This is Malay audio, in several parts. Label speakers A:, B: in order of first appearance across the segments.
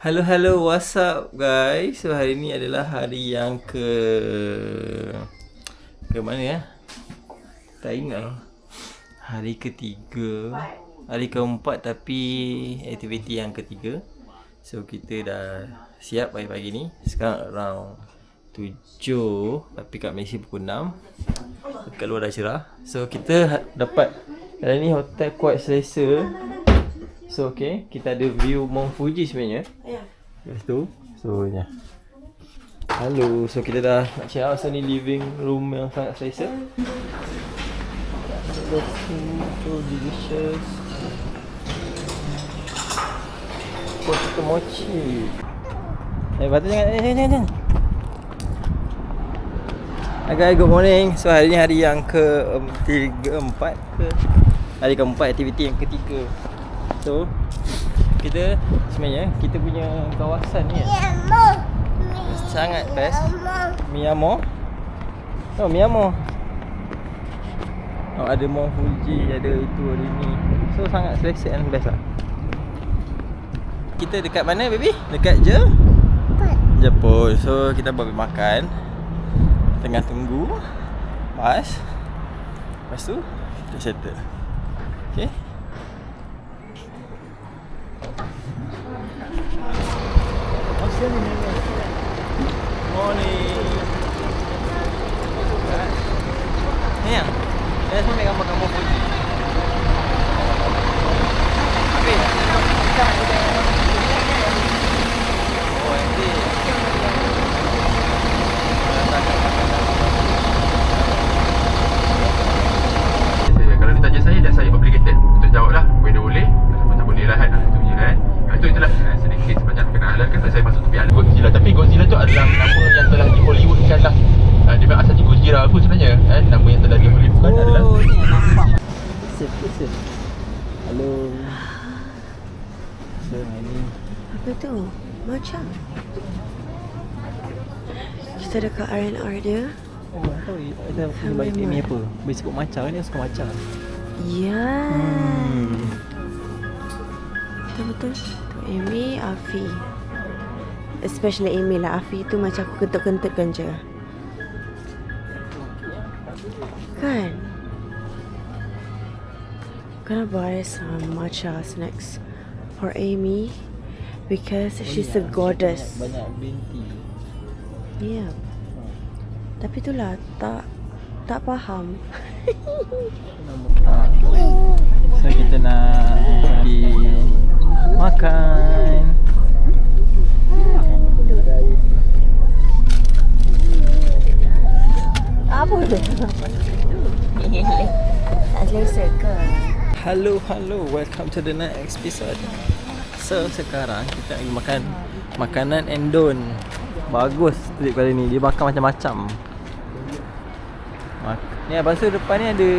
A: Hello, what's up guys? So hari ni adalah hari yang ke mana ya? Tak ingat lah. Hari ketiga, hari keempat tapi aktiviti yang ketiga. So kita dah siap pagi-pagi ni. Sekarang around 7 tapi kat Malaysia pukul 6. Dekat luar dah cerah. So kita dapat hari ni hotel kuat selesa. So okay, kita ada view Mount Fuji sebenarnya. Ya. Lepas tu, so ya. Halo, so kita dah nak check out. So ni living room yang sangat selesa. So delicious. Potato mochi. Batu jangan. Hi guys, good morning. So hari ni hari yang keempat aktiviti yang ketiga. So kita sebenarnya kita punya kawasan ni sangat best. Myanmar. Oh, Myanmar. Oh, ada Mount Fuji, ada itu, ada ini. So sangat selesa and best lah. Kita dekat mana baby? Dekat Jepun. So kita buat makan. Tengah tunggu bas. Lepas tu kita settle. Okay. Morning. Yang saya ambil gambar kamu Fuji. Okey. Oh, ini.
B: Kalau dia tanya saya dan saya obligated untuk jawab lah. Whether boleh, macam boleh lah kan. Itu je kan. Itulah sedikit sebanyak kenalan kan saya masuk tepi alam Godzilla. Tapi Godzilla tu adalah nama yang telah di Hollywoodkan lah. Dia memang asalnya Gojira pun sebenarnya kan. Nama yang telah di Hollywoodkan adalah
A: Listen. Hello. So ini
C: Apa tu? Macam kita dekat R&R dia.
A: oh, tahu kita bagi Amy apa? Boleh sebut macam kan, dia suka macam.
C: Ya. Betul-betul. Amy, Afi. Especially Amy lah. Afi tu macam aku kentut-kentutkan je. Kan? Gonna buy some matcha snacks for Amy because she's a goddess.
A: Banyak binti.
C: Yeah. Tapi itulah tak faham.
A: So kita nak pergi makan.
C: Apa tu? Tak selesa ke?
A: Hello, welcome to the next episode. So sekarang kita lagi makan makanan Endon. Bagus trip kali ni, dia makan macam-macam. Ni lepas tu depan ni ada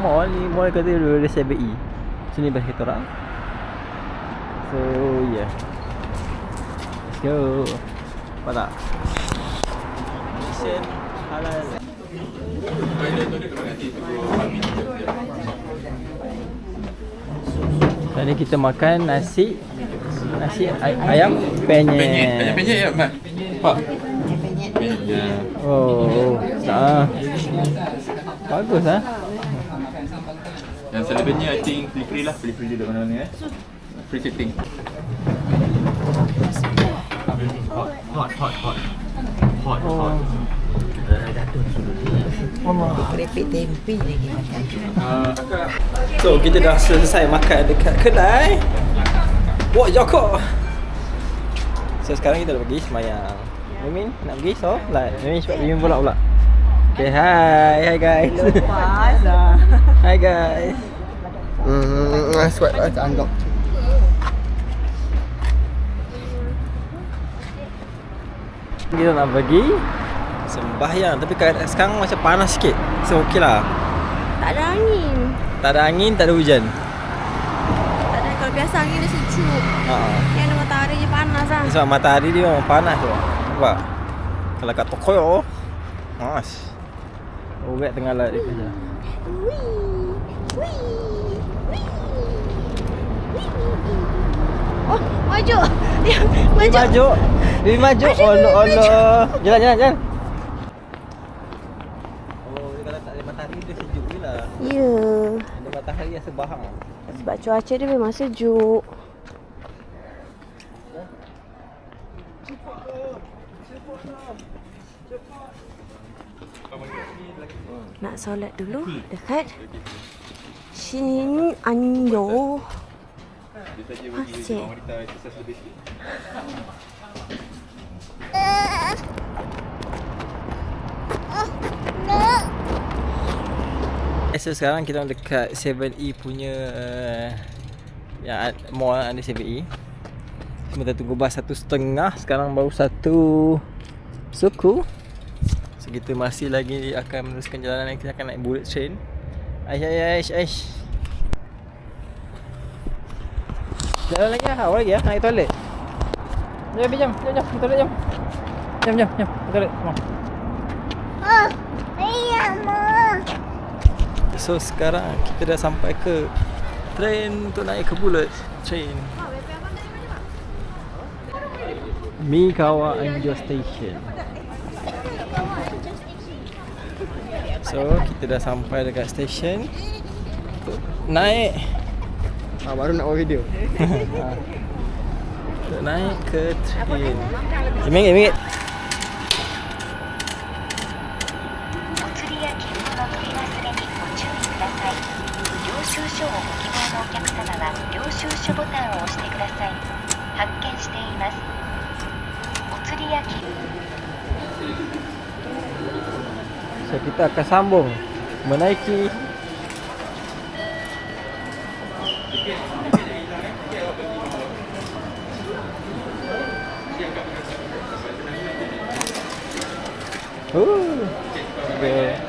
A: mall. Ni mall kata ada CBE. Sini bas kita orang. So yeah, let's go. Nampak tak? Mission halal. Tadi kita makan nasi ayam penyet.
B: Ayam penyet ya Mat? Pak?
C: Penyet.
A: Oh, bagus ah.
B: Yang selebihnya I think free lah. Free dekat mana-mana free sitting. Hot.
C: Keripik tempe lagi makan.
A: So kita dah selesai makan dekat kedai Wak Joko. So sekarang kita dah pergi semayang. Mimin nak pergi, so like Mimin cepat Mimin pula. Okay, hi guys.
C: Lepas
A: Hi guys.
D: Sweat anggap.
A: Kita nak pergi sembahyang tapi sekarang macam panas sikit. So okey lah.
C: tak ada angin.
A: Tak ada angin, tak ada hujan.
C: Tak ada, kalau biasa angin dia sejuk. Yang ada matahari je panas lah.
A: Sebab matahari dia memang panas tu. Nampak? Kalau kat Tokoyo panas. Orang tengah laut dia kerja.
C: Oh, maju. Dia
A: Bibi maju. Bibi maju. Allah. Jalan. Oh, dia kalau tak ada matahari dia sejuk je lah.
C: Ya.
A: Ada matahari rasa bahang.
C: Sebab cuaca dia memang sejuk. Nak solat dulu dekat Shin Anyo Masjid.
A: So sekarang kita dekat 7E punya yang mall ada 7E. Kita tunggu bas 1.5. Sekarang baru 1 suku. So kita masih lagi akan meneruskan jalanan. Kita akan naik bullet train. Aish. Jalan lagi lah. Awal lagi lah. Naik toilet. Jom. Toilet jom. Jom. Toilet. Come on. So sekarang kita dah sampai ke train untuk naik ke bullet train. Mikawa Anjo Station. So kita dah sampai dekat station untuk naik
D: Baru nak buat video.
A: untuk naik ke train. RM1.
E: 領収書をご希望のお客様は領収書ボタンを押してください。発券しています。お釣りや金
A: So kita akan sambung menaiki okay.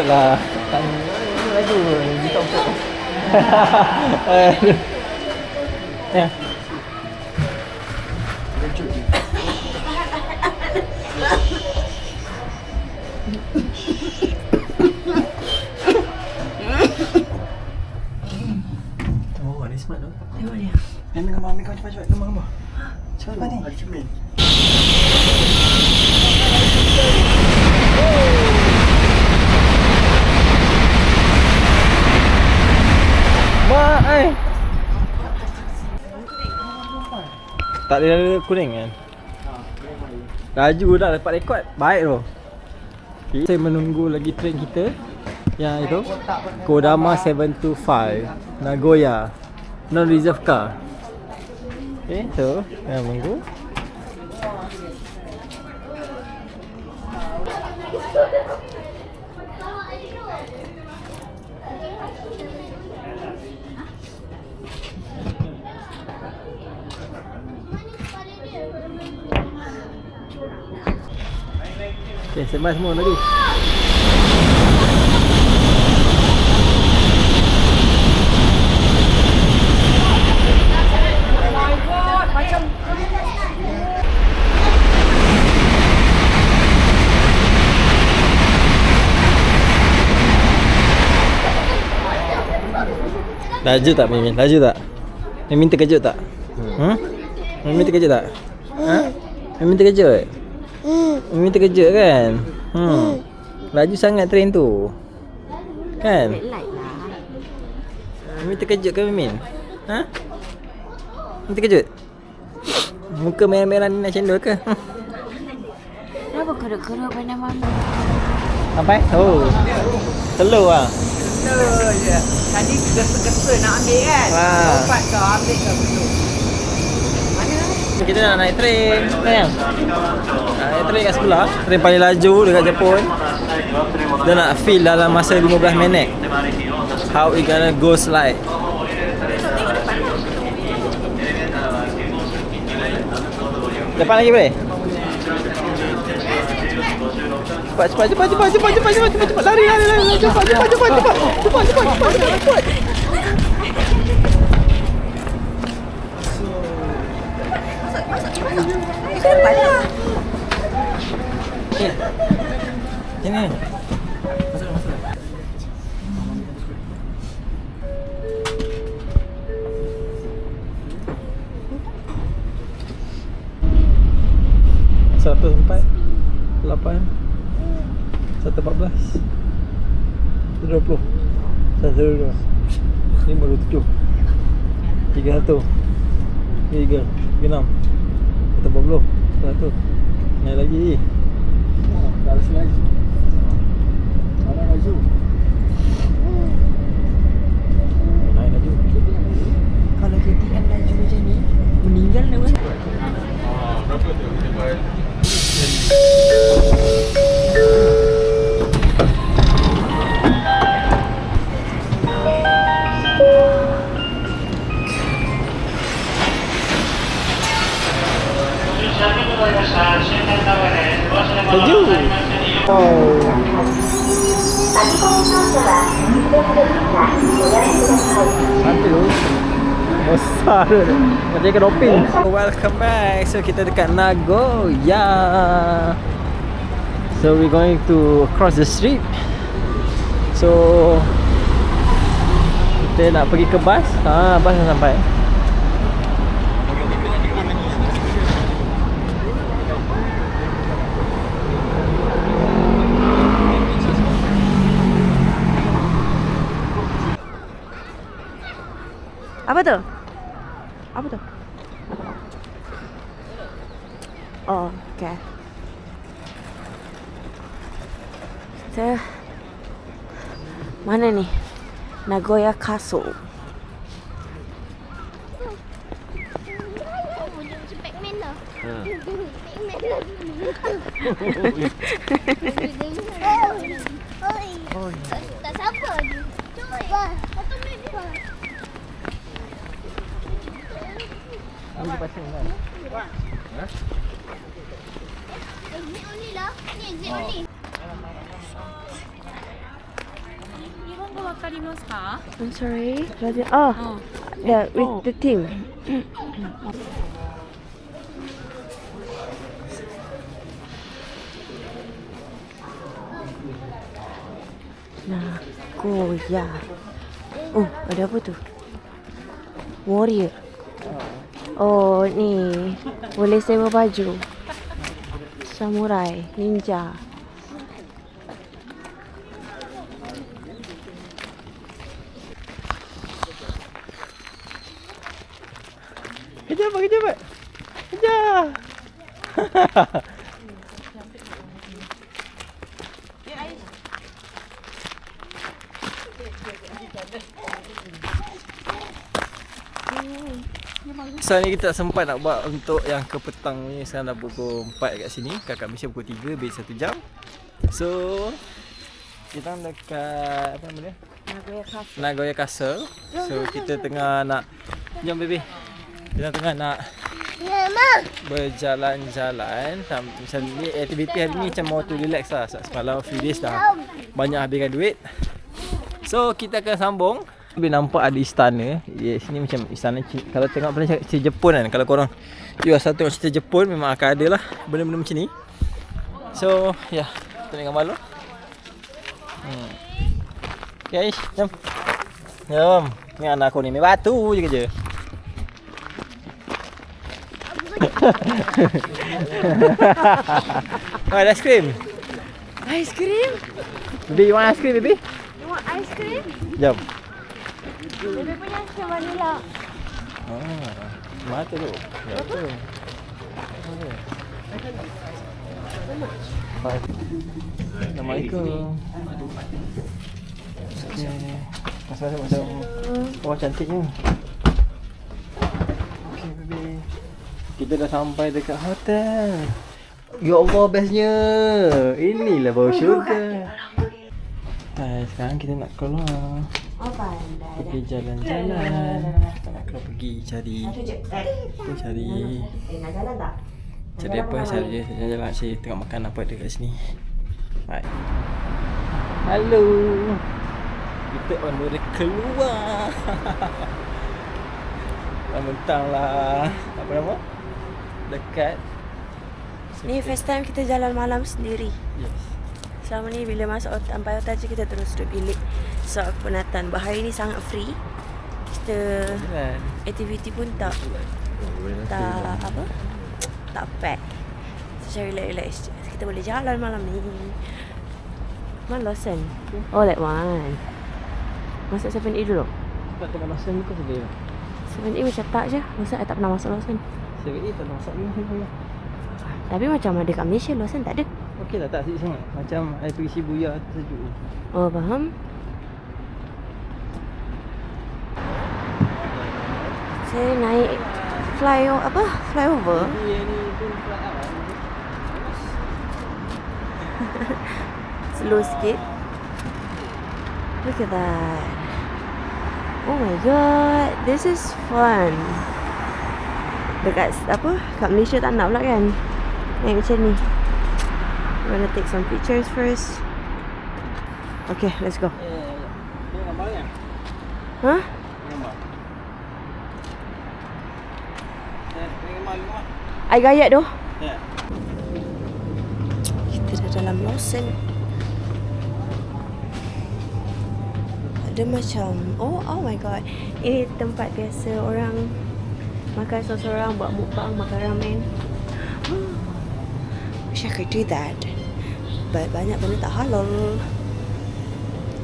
A: Lah lagu ni tak apa. Ya. Oh, ni smart tu.
C: Tengok dia.
A: Ambil kau cepat. Gambar. Cepat ni.
D: Ada cermin. Tak ada kuning kan? Laju dah dapat rekod. Baik tu. Okay. Saya menunggu lagi train kita. Yang itu Kodama 725 Nagoya non-reserve car. Okay, so kita menunggu. Okay, sembah semua lagi. Laju tak Mimin? Laju tak? Mimin terkejut tak? Mimin terkejut tak? Mimin terkejut? Mimin terkejut kan? Laju sangat train tu. Kan? Mimin terkejut ke Mimin? Mimin terkejut? Muka merah-merah ni nak cendol ke?
C: Kenapa keruk-keruk pandang mami?
A: Sampai? Oh. Telur lah.
F: Telur je. Tadi gesa-gesa nak ambil kan? Lompat kau ambil kau betul.
A: Kita nak naik train kan? Naik train kat sebelah. Train paling laju dekat Jepun. Dia nak feel dalam masa 15 minit. How it gonna go slide. Depan lagi boleh?
D: Cepat. Lari. Cepat. Ini. Masuk. 114 114 120 122 527 31 3 6 140 100 naik lagi dah rasa lagi mana laju naik laju
C: Kalau KTM laju macam ni, meninggal dah kan?
B: Berapa tu? Lepas
D: laju oh sampai tu besar tu macam ikan doping. Welcome back. So kita dekat Nagoya. So we're going to cross the street. So kita nak pergi ke bus. Bus dah sampai.
C: Apa tu? Oh, okay. Kita mana ni? Nagoya Castle.
G: Pac-Man lah. Oi. Tak sabar dia. Cuba. Satu minit dia.
D: Ambil pasang kan.
G: Exit only lah. Ni exit only.
C: I'm sorry. With the team. Nagoya. Oh, ada apa tu? Warrior. Oh, ni boleh sewa baju. Samurai, ninja.
D: Kejar. So ni kita tak sempat nak buat untuk yang ke petang ni. Sekarang dah pukul 4 kat sini. Kakak Malaysia pukul 3, base 1 jam. So kita dekat apa nama dia? Nagoya Castle. So kita tengah nak jom baby. Kita tengah nak berjalan-jalan. Macam ni aktiviti hari ni macam mau to relax lah. Semalam few days dah banyak habiskan duit. So kita akan sambung. Boleh nampak ada istana. Sini macam istana kalau tengok pernah cerita Jepun kan. Kalau korang asal tengok cerita Jepun memang akan ada lah benda-benda macam ni. So ya, kita tengok malu. Okay Aish, jom. Ni anak aku ni main batu je kerja. Oh, ice cream.
C: Ice cream?
D: Baby, you want ice cream, baby?
C: You want ice cream?
D: Jom.
C: Baby punya macam vanilla.
D: Mata tu. Ya tu. Assalamualaikum. Okay. Macam oh cantiknya. Okay baby. Kita dah sampai dekat hotel. Ya Allah, bestnya. Inilah bau syurga. Sekarang kita nak keluar. Pergi jalan-jalan. Kita nak keluar pergi cari cari apa? Cari jalan-jalan. Saya tengok makan apa ada kat sini. Hai. Hello. Kita on the way keluar. Mentang lah. Apa nama? Dekat.
C: Ni first time kita jalan malam sendiri.
D: Yes.
C: Selama ni bila masuk sampai hotel je kita terus duduk bilik. So aku penatan. Bahari ni sangat free. Kita
D: Jalan.
C: aktiviti pun tak apa? Tak pack. So relax je. Kita boleh jalan malam ni. Mana Lawson? Oh that one. Masuk 7E dulu.
D: Tak tengah Lawson ni kau sedih.
C: 7E macam tak je. Lawson I tak pernah masuk Lawson.
D: 7E tak nak masuk ni.
C: Tapi macam ada kat Malaysia Lawson tak ada.
D: Okey lah, tak asyik sangat. Macam I pergi Shibuya sejuk.
C: Oh faham. Saya naik flyover.
D: Ni pun fly up lah.
C: Slow sikit. Look at that. Oh my god, this is fun. Dekat apa? Kat Malaysia tak nak pula kan? Naik macam ni. I'm gonna take some pictures first. Okay, let's go.
D: Ni gambar kan?
C: Huh?
D: Gambar. Ni gambar.
C: I gayat tu.
D: Ya.
C: Kita dah dalam Lawson. Ada macam oh my god. Ini tempat biasa orang makan seorang-seorang, buat mukbang, makan ramen. Wish I could do that. But banyak benda tak halal.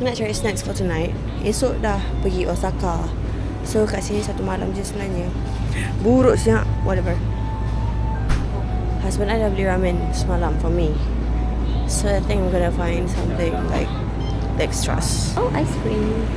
C: Nak cari snacks for tonight. Esok dah pergi Osaka. So kat sini satu malam je sebenarnya. Buruk siap. Whatever. Husband I dah beli ramen semalam for me. So I think I'm gonna find something like extras. Oh, ice cream.